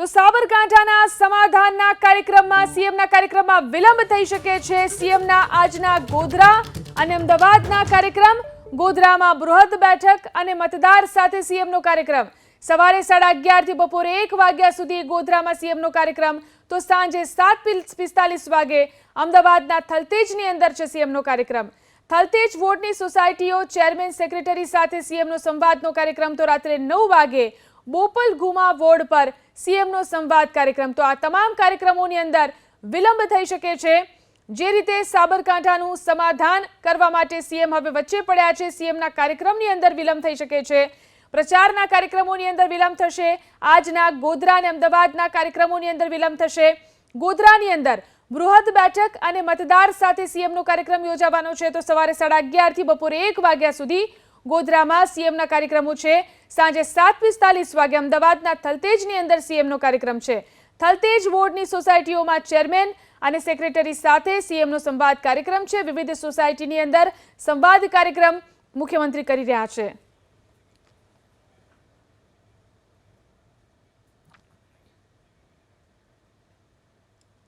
તો સાબરકાંઠાના સમાધાનના કાર્યક્રમમાં સીએમના કાર્યક્રમમાં વિલંબ થઈ શકે છે। સીએમના આજના ગોધરા અને અમદાવાદના કાર્યક્રમ। ગોધરામાં બૃહદ બેઠક અને મતદાર સાથે સીએમનો કાર્યક્રમ। સવારે 11:30 થી બપોરે 1 વાગ્યા સુધી ગોધરામાં સીએમનો કાર્યક્રમ, તો સાંજે 7:45 વાગે અમદાવાદના થલતેજની અંદર છે સીએમનો કાર્યક્રમ। થલતેજ વોર્ડની સોસાયટીઓ ચેરમેન સેક્રેટરી સાથે સીએમનો સંવાદનો કાર્યક્રમ, તો રાત્રે 9 વાગે બોપલ ગુમા વોર્ડ પર સીએમનો સંવાદ કાર્યક્રમ। તો આ તમામ કાર્યક્રમોની અંદર વિલંબ થઈ શકે છે। જે રીતે સાબરકાંઠાનું સમાધાન કરવા માટે સીએમ હવે વચ્ચે પડ્યા છે, સીએમના કાર્યક્રમની અંદર વિલંબ થઈ શકે છે। પ્રચારના કાર્યક્રમોની અંદર વિલંબ થશે। આજના ગોધરા અને અમદાવાદના કાર્યક્રમોની અંદર વિલંબ થશે। ગોધરાની અંદર બૃહદ બેઠક અને મતદાર સાથે સીએમનો કાર્યક્રમ યોજાવાનો છે, તો સવારે 11:30 થી બપોરે 1 વાગ્યા સુધી ગોધરામાં સીએમના કાર્યક્રમો છે। સાંજે 7:45 વાગે અમદાવાદના થલતેજની અંદર સીએમનો કાર્યક્રમ છે। થલતેજ વોર્ડની સોસાયટીઓમાં ચેરમેન અને સેક્રેટરી સાથે સીએમનો સંવાદ કાર્યક્રમ છે। વિવિધ સોસાયટીની અંદર સંવાદ કાર્યક્રમ મુખ્યમંત્રી કરી રહ્યા છે।